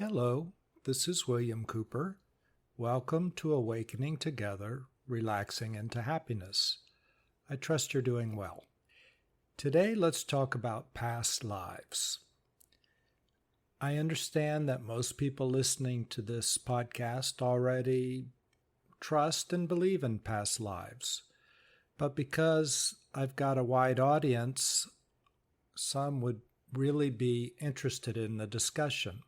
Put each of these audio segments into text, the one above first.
Hello, this is William Cooper. Welcome to Awakening Together, Relaxing into Happiness. I trust you're doing well. Today, let's talk about past lives. I understand that most people listening to this podcast already trust and believe in past lives. But because I've got a wide audience, some would really be interested in the discussion.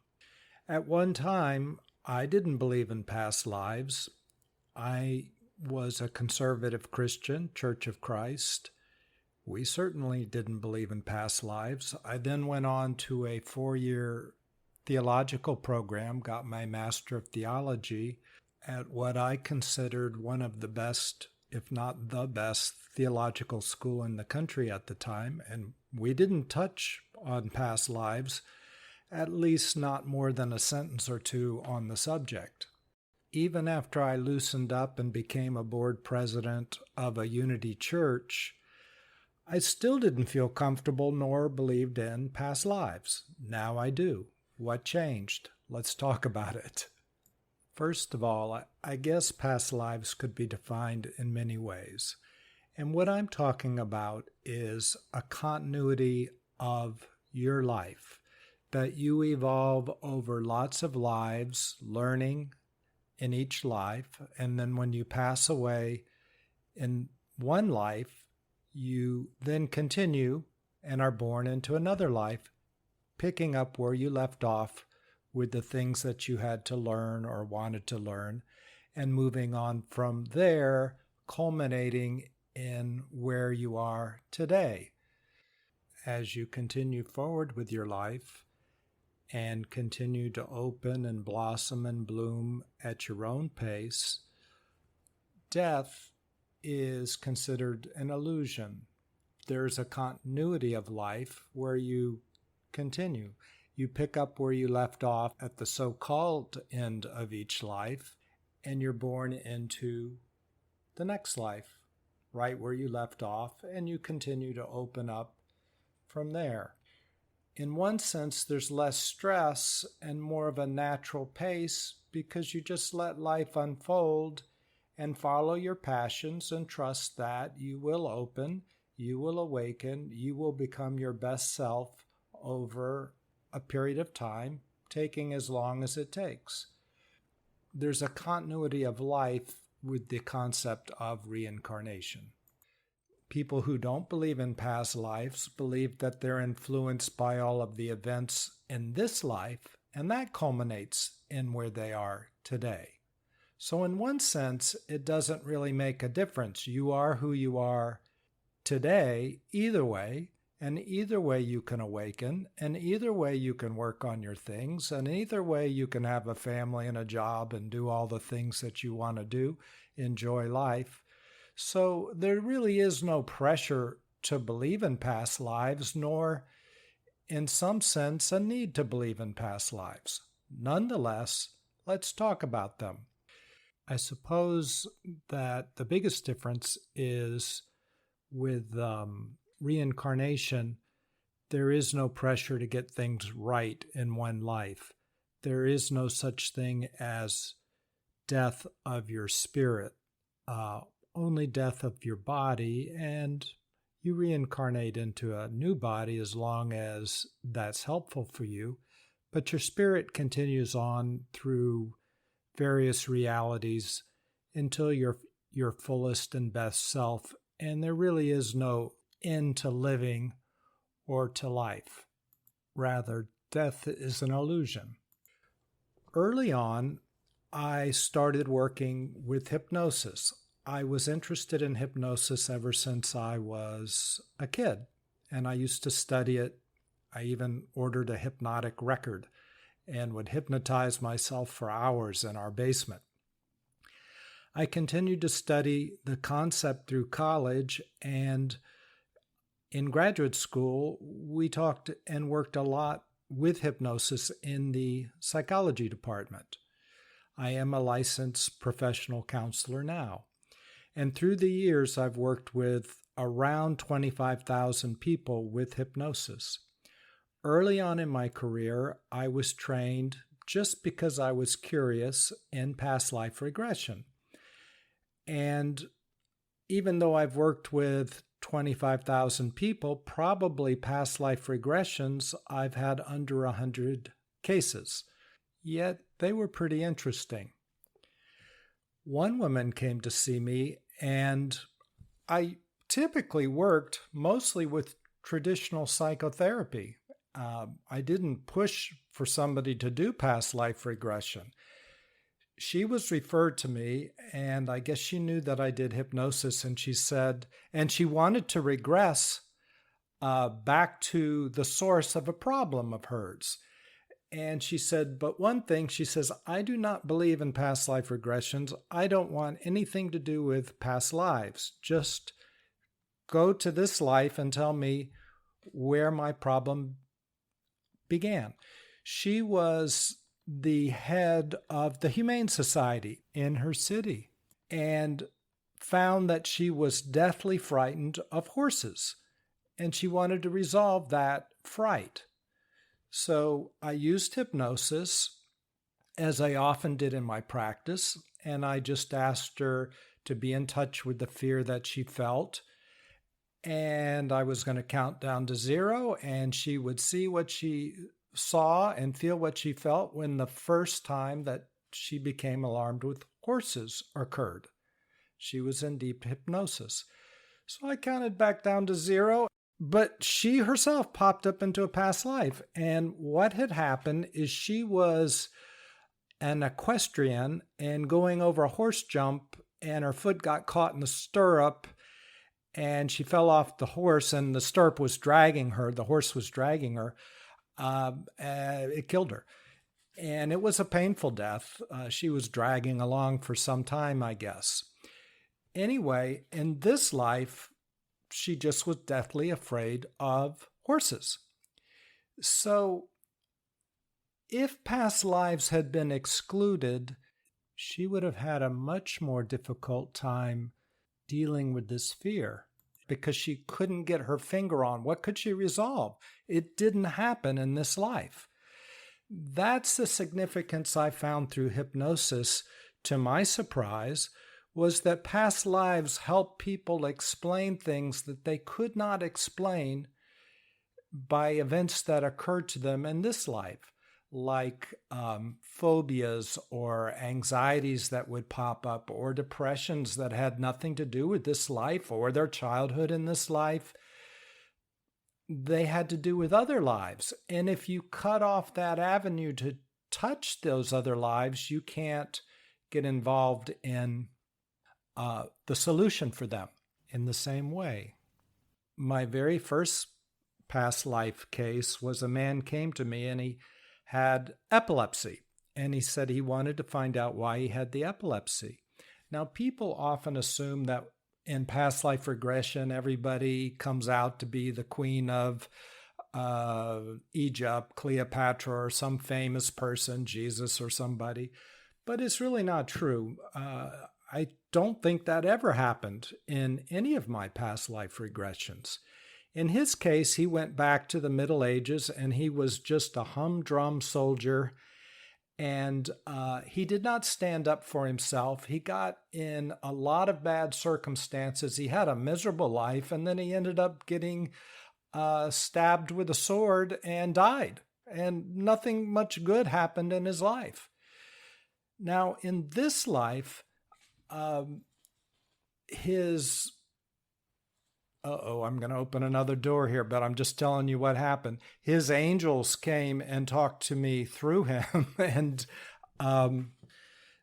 At one time, I didn't believe in past lives. I was a conservative Christian, Church of Christ. We certainly didn't believe in past lives. I then went on to a 4-year theological program, got my Master of Theology at what I considered one of the best, if not the best, theological school in the country at the time. And we didn't touch on past lives, at least not more than a sentence or two on the subject. Even after I loosened up and became a board president of a Unity church, I still didn't feel comfortable nor believed in past lives. Now I do. What changed? Let's talk about it. First of all, I guess past lives could be defined in many ways. And what I'm talking about is a continuity of your life, that you evolve over lots of lives, learning in each life, and then when you pass away in one life, you then continue and are born into another life, picking up where you left off with the things that you had to learn or wanted to learn, and moving on from there, culminating in where you are today. As you continue forward with your life, and continue to open and blossom and bloom at your own pace, death is considered an illusion. There's a continuity of life where you continue. You pick up where you left off at the so-called end of each life, and you're born into the next life, right where you left off, and you continue to open up from there. In one sense, there's less stress and more of a natural pace because you just let life unfold and follow your passions and trust that you will open, you will awaken, you will become your best self over a period of time, taking as long as it takes. There's a continuity of life with the concept of reincarnation. People who don't believe in past lives believe that they're influenced by all of the events in this life, and that culminates in where they are today. So in one sense, it doesn't really make a difference. You are who you are today, either way, and either way you can awaken, and either way you can work on your things, and either way you can have a family and a job and do all the things that you want to do, enjoy life. So there really is no pressure to believe in past lives, nor, in some sense, a need to believe in past lives. Nonetheless, let's talk about them. I suppose that the biggest difference is with reincarnation, there is no pressure to get things right in one life. There is no such thing as death of your spirit. Only death of your body, and you reincarnate into a new body as long as that's helpful for you. But your spirit continues on through various realities until you're your fullest and best self, and there really is no end to living or to life. Rather, death is an illusion. Early on, I started working with hypnosis. I was interested in hypnosis ever since I was a kid, and I used to study it. I even ordered a hypnotic record and would hypnotize myself for hours in our basement. I continued to study the concept through college, and in graduate school, we talked and worked a lot with hypnosis in the psychology department. I am a licensed professional counselor now. And through the years, I've worked with around 25,000 people with hypnosis. Early on in my career, I was trained, just because I was curious in past life regression. And even though I've worked with 25,000 people, probably past life regressions, I've had under 100 cases. Yet they were pretty interesting. One woman came to see me, and I typically worked mostly with traditional psychotherapy. I didn't push for somebody to do past life regression. She was referred to me, and I guess she knew that I did hypnosis, and she said, and she wanted to regress back to the source of a problem of hers. And she said, but one thing, she says, I do not believe in past life regressions. I don't want anything to do with past lives. Just go to this life and tell me where my problem began. She was the head of the Humane Society in her city and found that she was deathly frightened of horses, and she wanted to resolve that fright. So I used hypnosis, as I often did in my practice, and I just asked her to be in touch with the fear that she felt. And I was going to count down to 0, and she would see what she saw and feel what she felt when the first time that she became alarmed with horses occurred. She was in deep hypnosis. So I counted back down to 0. But she herself popped up into a past life. And what had happened is she was an equestrian and going over a horse jump, and her foot got caught in the stirrup, and she fell off the horse, and the stirrup was dragging her. The horse was dragging her. It killed her. And it was a painful death. She was dragging along for some time, I guess. Anyway, in this life, she just was deathly afraid of horses. So if past lives had been excluded, she would have had a much more difficult time dealing with this fear because she couldn't get her finger on what could she resolve. It didn't happen in this life. That's the significance I found through hypnosis, to my surprise, was that past lives help people explain things that they could not explain by events that occurred to them in this life, like phobias or anxieties that would pop up, or depressions that had nothing to do with this life or their childhood in this life. They had to do with other lives. And if you cut off that avenue to touch those other lives, you can't get involved in the solution for them in the same way. My very first past life case was a man came to me and he had epilepsy, and he said he wanted to find out why he had the epilepsy. Now, people often assume that in past life regression, everybody comes out to be the queen of Egypt, Cleopatra, or some famous person, Jesus or somebody, but it's really not true. I don't think that ever happened in any of my past life regressions. In his case, he went back to the Middle Ages, and he was just a humdrum soldier, and he did not stand up for himself. He got in a lot of bad circumstances. He had a miserable life, and then he ended up getting stabbed with a sword and died, and nothing much good happened in his life. Now, in this life, I'm going to open another door here, but I'm just telling you what happened. His angels came and talked to me through him, and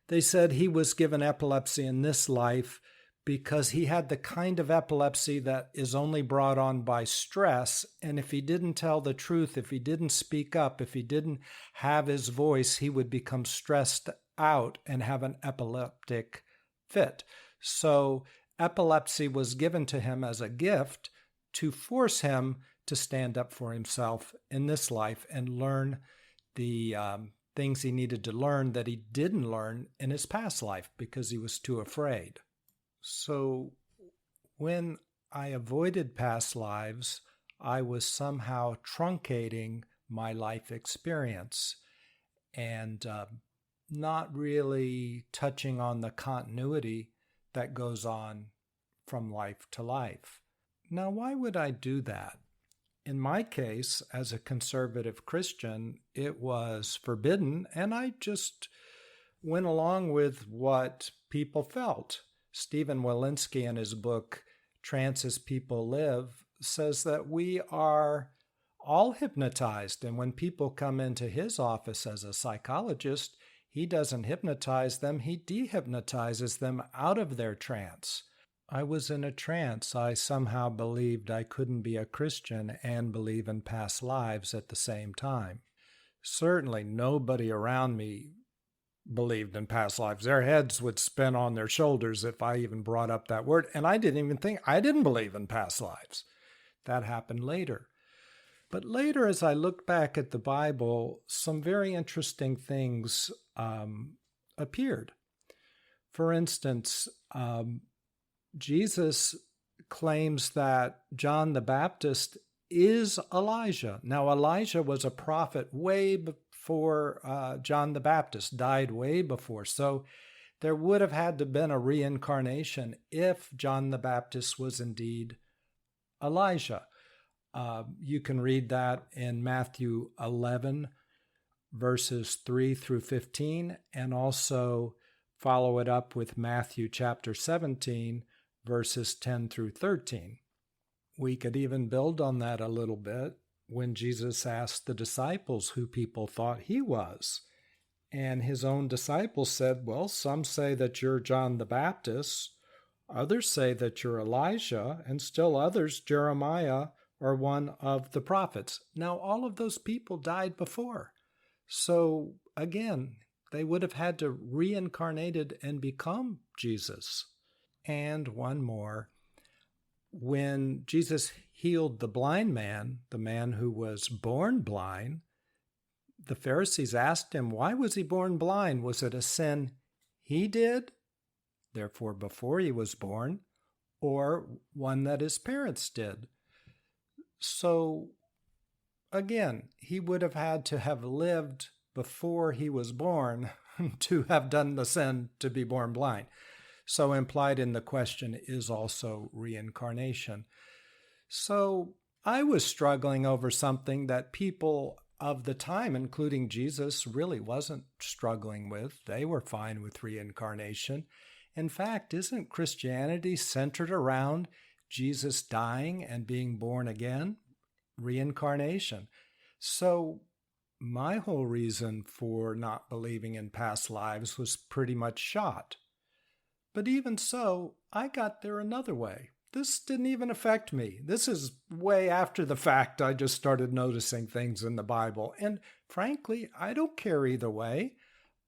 they said he was given epilepsy in this life because he had the kind of epilepsy that is only brought on by stress, and if he didn't tell the truth, if he didn't speak up, if he didn't have his voice, he would become stressed out and have an epileptic fit. So epilepsy was given to him as a gift to force him to stand up for himself in this life and learn the things he needed to learn that he didn't learn in his past life because he was too afraid. So when I avoided past lives, I was somehow truncating my life experience. and not really touching on the continuity that goes on from life to life. Now, why would I do that? In my case, as a conservative Christian, it was forbidden, and I just went along with what people felt. Stephen Walensky, in his book, Trance as People Live, says that we are all hypnotized, and when people come into his office as a psychologist, he doesn't hypnotize them, he dehypnotizes them out of their trance. I was in a trance. I somehow believed I couldn't be a Christian and believe in past lives at the same time. Certainly nobody around me believed in past lives. Their heads would spin on their shoulders if I even brought up that word, and I didn't believe in past lives. That happened later. But later, as I look back at the Bible, some very interesting things appeared. For instance, Jesus claims that John the Baptist is Elijah. Now, Elijah was a prophet way before John the Baptist, died way before. So there would have had to have been a reincarnation if John the Baptist was indeed Elijah. You can read that in Matthew 11, verses 3 through 15, and also follow it up with Matthew chapter 17, verses 10 through 13. We could even build on that a little bit when Jesus asked the disciples who people thought he was. And his own disciples said, well, some say that you're John the Baptist, others say that you're Elijah, and still others, Jeremiah, or one of the prophets. Now, all of those people died before. So, again, they would have had to reincarnated and become Jesus. And one more. When Jesus healed the blind man, the man who was born blind, the Pharisees asked him, why was he born blind? Was it a sin he did, therefore before he was born, or one that his parents did? So, again, he would have had to have lived before he was born to have done the sin to be born blind. So implied in the question is also reincarnation. So I was struggling over something that people of the time, including Jesus, really wasn't struggling with. They were fine with reincarnation. In fact, isn't Christianity centered around Jesus dying and being born again? Reincarnation. So my whole reason for not believing in past lives was pretty much shot. But even so, I got there another way. This didn't even affect me. This is way after the fact. I just started noticing things in the Bible. And frankly, I don't care either way.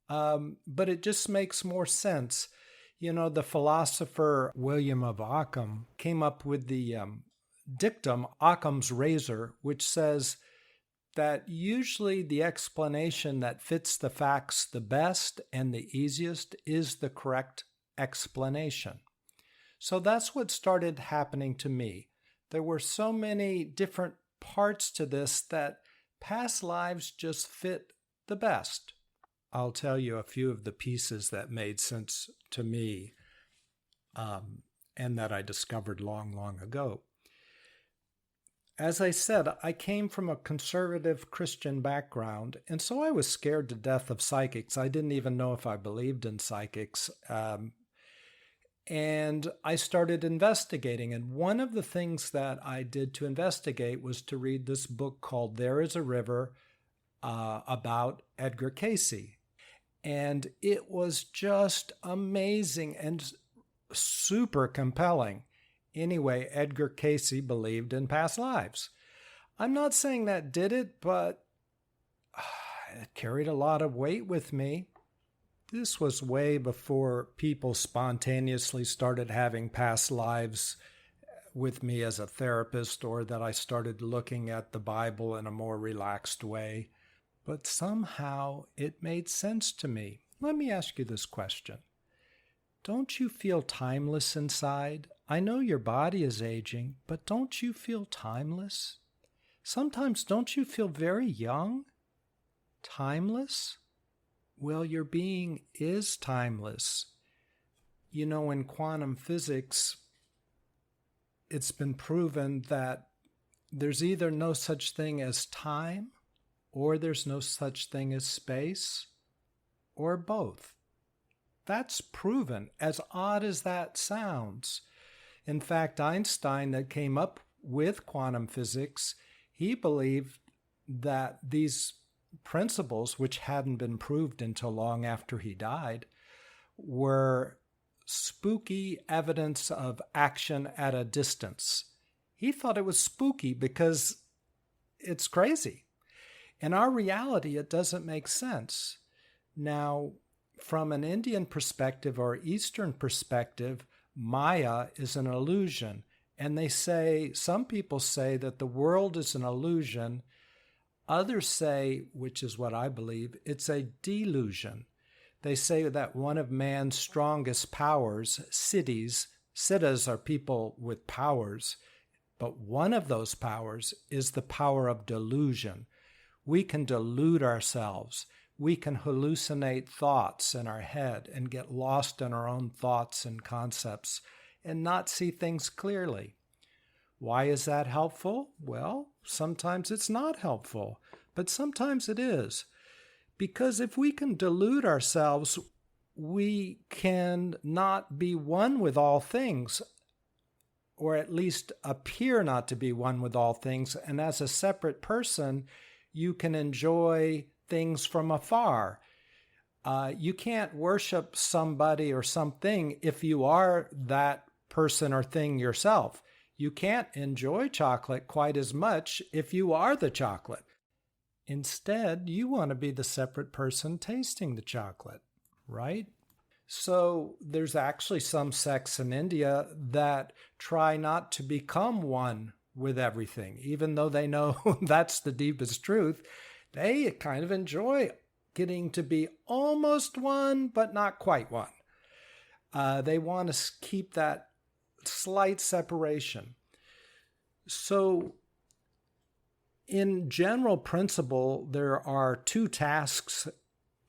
But it just makes more sense. You know, the philosopher William of Ockham came up with the dictum, Occam's razor, which says that usually the explanation that fits the facts the best and the easiest is the correct explanation. So that's what started happening to me. There were so many different parts to this that past lives just fit the best. I'll tell you a few of the pieces that made sense to me and that I discovered long, long ago. As I said, I came from a conservative Christian background, and so I was scared to death of psychics. I didn't even know if I believed in psychics. And I started investigating. And one of the things that I did to investigate was to read this book called There is a River about Edgar Cayce. And it was just amazing and super compelling. Anyway, Edgar Cayce believed in past lives. I'm not saying that did it, but it carried a lot of weight with me. This was way before people spontaneously started having past lives with me as a therapist, or that I started looking at the Bible in a more relaxed way. But somehow it made sense to me. Let me ask you this question. Don't you feel timeless inside? I know your body is aging, but don't you feel timeless? Sometimes don't you feel very young? Timeless? Well, your being is timeless. You know, in quantum physics, it's been proven that there's either no such thing as time, or there's no such thing as space, or both. That's proven, as odd as that sounds. In fact, Einstein, that came up with quantum physics, he believed that these principles, which hadn't been proved until long after he died, were spooky evidence of action at a distance. He thought it was spooky because it's crazy. In our reality, it doesn't make sense. Now, from an Indian perspective or Eastern perspective, Maya is an illusion. And some people say that the world is an illusion. Others say, which is what I believe, it's a delusion. They say that one of man's strongest powers, siddhas are people with powers, but one of those powers is the power of delusion. We can delude ourselves. We can hallucinate thoughts in our head and get lost in our own thoughts and concepts and not see things clearly. Why is that helpful? Well, sometimes it's not helpful, but sometimes it is. Because if we can delude ourselves, we can not be one with all things, or at least appear not to be one with all things. And as a separate person, you can enjoy things from afar. You can't worship somebody or something if you are that person or thing yourself. You can't enjoy chocolate quite as much if you are the chocolate. Instead, you want to be the separate person tasting the chocolate, right? So there's actually some sects in India that try not to become one with everything, even though they know that's the deepest truth. They kind of enjoy getting to be almost one, but not quite one. They want to keep that slight separation. So in general principle, there are two tasks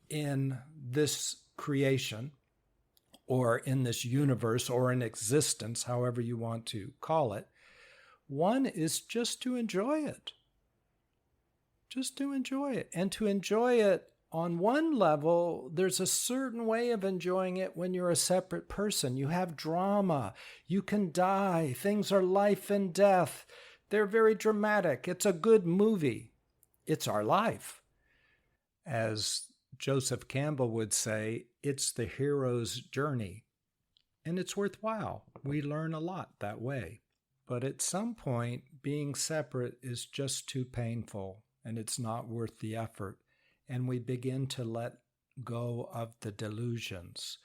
in this creation, or in this universe, or in existence, however you want to call it. One is just to enjoy it. Just to enjoy it. And to enjoy it on one level, there's a certain way of enjoying it when you're a separate person. You have drama. You can die. Things are life and death. They're very dramatic. It's a good movie. It's our life. As Joseph Campbell would say, it's the hero's journey. And it's worthwhile. We learn a lot that way. But at some point, being separate is just too painful, and it's not worth the effort. And we begin to let go of the delusions.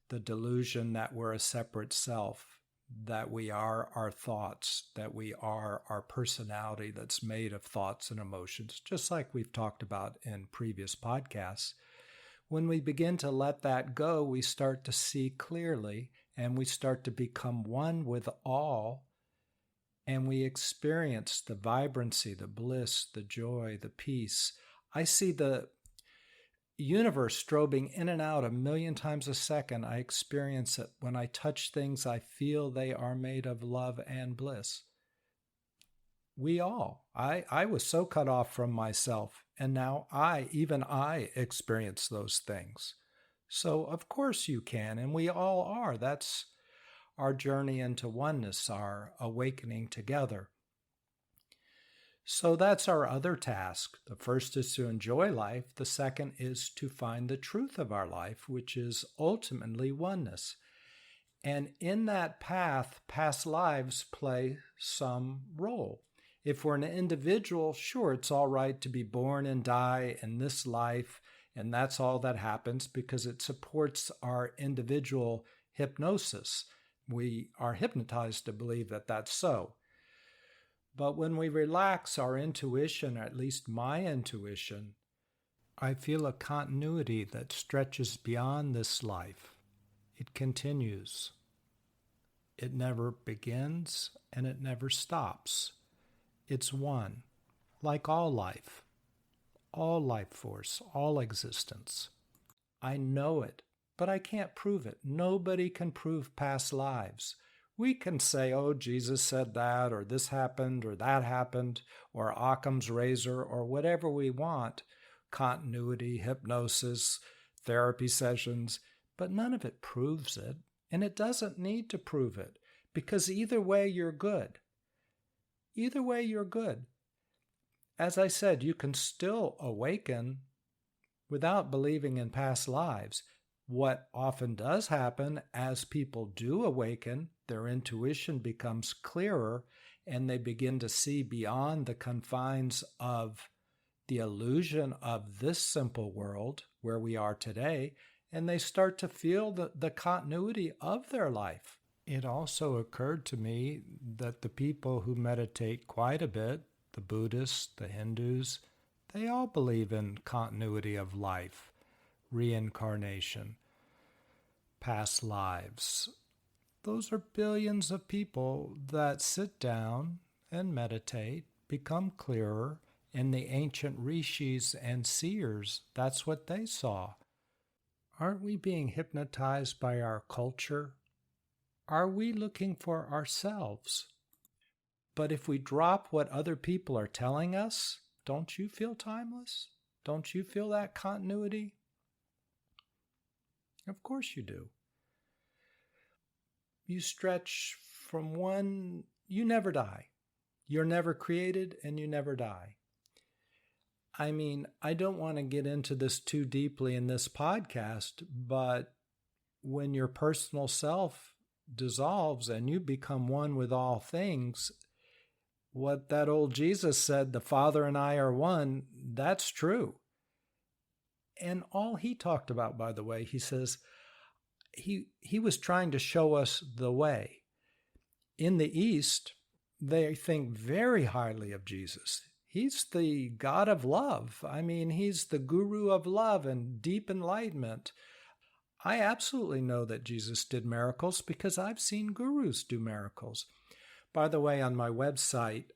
The delusion that we're a separate self, that we are our thoughts, that we are our personality that's made of thoughts and emotions, just like we've talked about in previous podcasts. When we begin to let that go, we start to see clearly, and we start to become one with all, and we experience the vibrancy, the bliss, the joy, the peace. I see the universe strobing in and out 1,000,000 times a second. I experience it. When I touch things, I feel they are made of love and bliss. We all. I was so cut off from myself, and now even I experience those things. So of course you can, and we all are. That's our journey into oneness, our awakening together. So that's our other task. The first is to enjoy life. The second is to find the truth of our life, which is ultimately oneness. And in that path, past lives play some role. If we're an individual, sure, it's all right to be born and die in this life, and that's all that happens because it supports our individual hypnosis. We are hypnotized to believe that that's so. But when we relax our intuition, or at least my intuition, I feel a continuity that stretches beyond this life. It continues. It never begins and it never stops. It's one, like all life force, all existence. I know it, but I can't prove it. Nobody can prove past lives. We can say, oh, Jesus said that, or this happened, or that happened, or Occam's razor, or whatever we want, continuity, hypnosis, therapy sessions, but none of it proves it, and it doesn't need to prove it, because either way you're good. Either way you're good. As I said, you can still awaken without believing in past lives. What often does happen as people do awaken, their intuition becomes clearer and they begin to see beyond the confines of the illusion of this simple world where we are today, and they start to feel the continuity of their life. It also occurred to me that the people who meditate quite a bit, the Buddhists, the Hindus, they all believe in continuity of life, reincarnation, past lives. Those are billions of people that sit down and meditate, become clearer, and the ancient rishis and seers, that's what they saw. Aren't we being hypnotized by our culture? Are we looking for ourselves? But if we drop what other people are telling us, don't you feel timeless? Don't you feel that continuity? Of course you do. You stretch from one, you never die. You're never created and you never die. I mean, I don't want to get into this too deeply in this podcast, but when your personal self dissolves and you become one with all things, what that old Jesus said, the Father and I are one, that's true. And all he talked about, by the way, he says, he was trying to show us the way. In the East, they think very highly of Jesus. He's the God of love. I mean, he's the guru of love and deep enlightenment. I absolutely know that Jesus did miracles because I've seen gurus do miracles. By the way, on my website,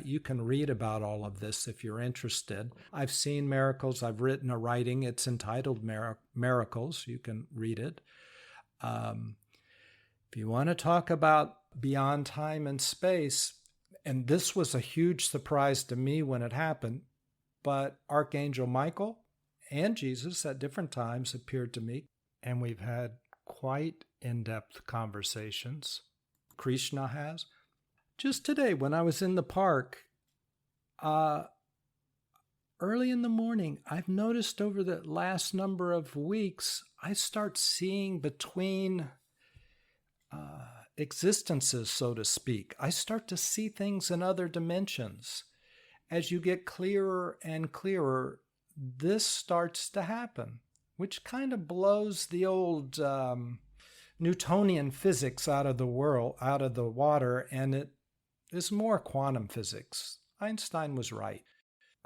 you can read about all of this if you're interested. I've seen miracles. I've written a writing. It's entitled Miracles. You can read it. If you want to talk about beyond time and space, and this was a huge surprise to me when it happened, but Archangel Michael and Jesus at different times appeared to me, and we've had quite in-depth conversations. Krishna has. Just today, when I was in the park, early in the morning, I've noticed over the last number of weeks, I start seeing between existences, so to speak. I start to see things in other dimensions. As you get clearer and clearer, this starts to happen, which kind of blows the old Newtonian physics out of the water, and it is more quantum physics. Einstein was right.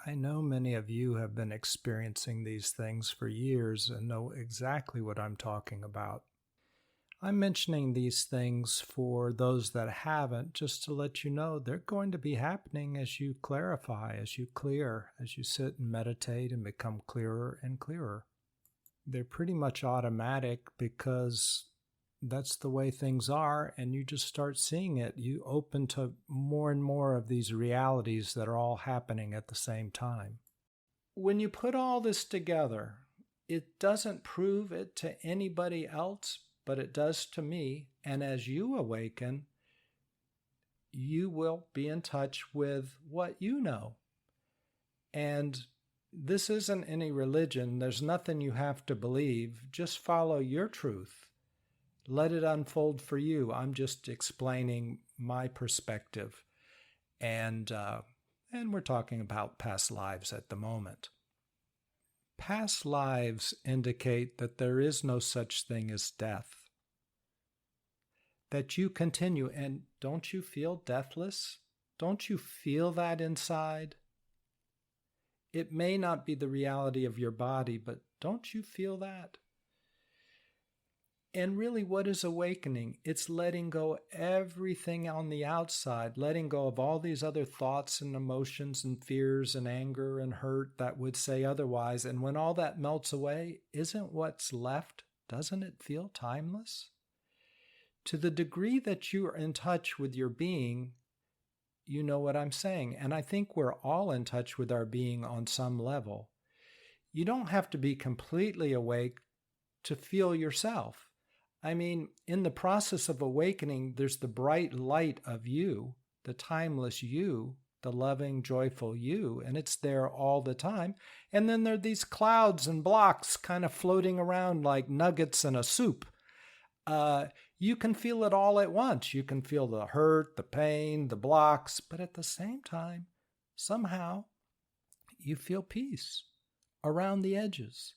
I know many of you have been experiencing these things for years and know exactly what I'm talking about. I'm mentioning these things for those that haven't, just to let you know they're going to be happening as you clarify, as you clear, as you sit and meditate and become clearer and clearer. They're pretty much automatic because that's the way things are, and you just start seeing it. You open to more and more of these realities that are all happening at the same time. When you put all this together, it doesn't prove it to anybody else, but it does to me. And as you awaken, you will be in touch with what you know. And this isn't any religion. There's nothing you have to believe. Just follow your truth. Let it unfold for you. I'm just explaining my perspective. And we're talking about past lives at the moment. Past lives indicate that there is no such thing as death. That you continue, and don't you feel deathless? Don't you feel that inside? It may not be the reality of your body, but don't you feel that? And really, what is awakening? It's letting go everything on the outside, letting go of all these other thoughts and emotions and fears and anger and hurt that would say otherwise. And when all that melts away, isn't what's left, doesn't it feel timeless? To the degree that you are in touch with your being, you know what I'm saying. And I think we're all in touch with our being on some level. You don't have to be completely awake to feel yourself. I mean, in the process of awakening, there's the bright light of you, the timeless you, the loving, joyful you, and it's there all the time. And then there are these clouds and blocks kind of floating around like nuggets in a soup. You can feel it all at once. You can feel the hurt, the pain, the blocks, but at the same time, somehow, you feel peace around the edges.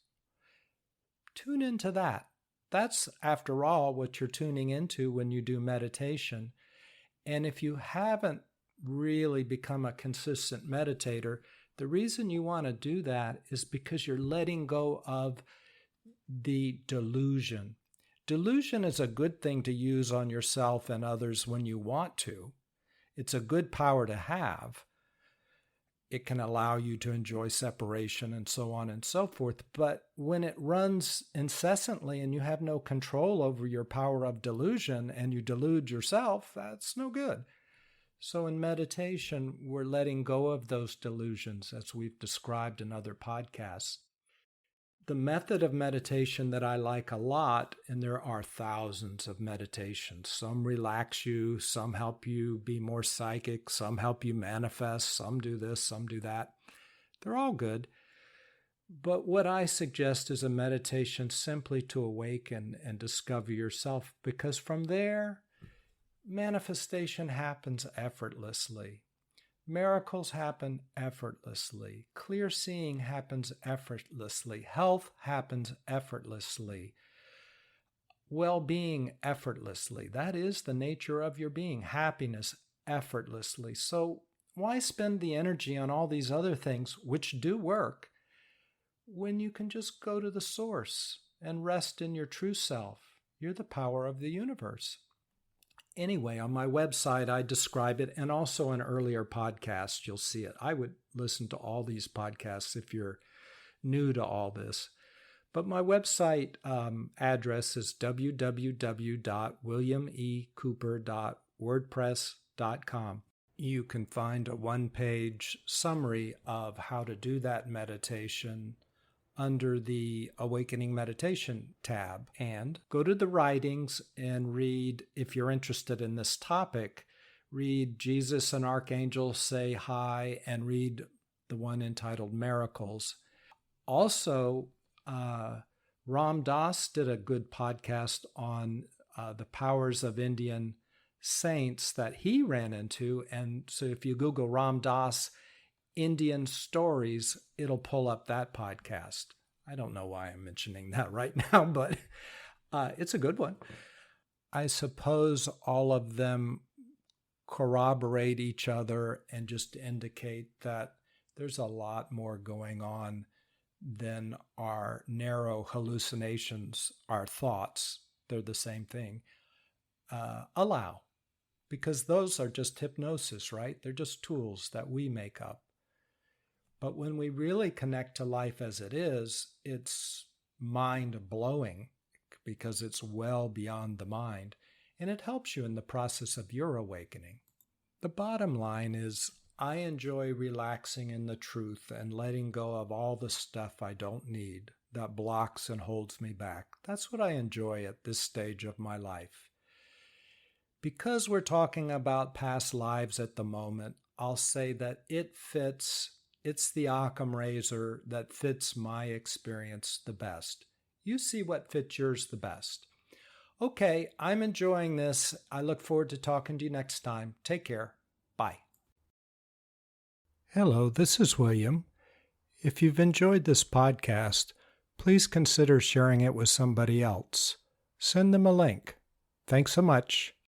Tune into that. That's, after all, what you're tuning into when you do meditation. And if you haven't really become a consistent meditator, the reason you want to do that is because you're letting go of the delusion. Delusion is a good thing to use on yourself and others when you want to. It's a good power to have. It can allow you to enjoy separation and so on and so forth. But when it runs incessantly and you have no control over your power of delusion and you delude yourself, that's no good. So in meditation, we're letting go of those delusions as we've described in other podcasts. The method of meditation that I like a lot, and there are thousands of meditations. Some relax you, some help you be more psychic, some help you manifest, some do this, some do that. They're all good. But what I suggest is a meditation simply to awaken and discover yourself, because from there, manifestation happens effortlessly. Miracles happen effortlessly. Clear seeing happens effortlessly. Health happens effortlessly. Well-being effortlessly. That is the nature of your being. Happiness effortlessly. So why spend the energy on all these other things, which do work, when you can just go to the source and rest in your true self? You're the power of the universe. Anyway, on my website, I describe it, and also in earlier podcasts, you'll see it. I would listen to all these podcasts if you're new to all this. But my website address is www.williamecooper.wordpress.com. You can find a one-page summary of how to do that meditation under the Awakening Meditation tab, and go to the writings and read, if you're interested in this topic, read Jesus and Archangel Say Hi, and read the one entitled Miracles. Also, Ram Dass did a good podcast on the powers of Indian saints that he ran into, and so if you Google Ram Dass Indian stories, it'll pull up that podcast. I don't know why I'm mentioning that right now, but it's a good one. I suppose all of them corroborate each other and just indicate that there's a lot more going on than our narrow hallucinations, our thoughts. They're the same thing. Allow, because those are just hypnosis, right? They're just tools that we make up. But when we really connect to life as it is, it's mind-blowing because it's well beyond the mind, and it helps you in the process of your awakening. The bottom line is, I enjoy relaxing in the truth and letting go of all the stuff I don't need that blocks and holds me back. That's what I enjoy at this stage of my life. Because we're talking about past lives at the moment, I'll say that it's the Occam razor that fits my experience the best. You see what fits yours the best. Okay, I'm enjoying this. I look forward to talking to you next time. Take care. Bye. Hello, this is William. If you've enjoyed this podcast, please consider sharing it with somebody else. Send them a link. Thanks so much.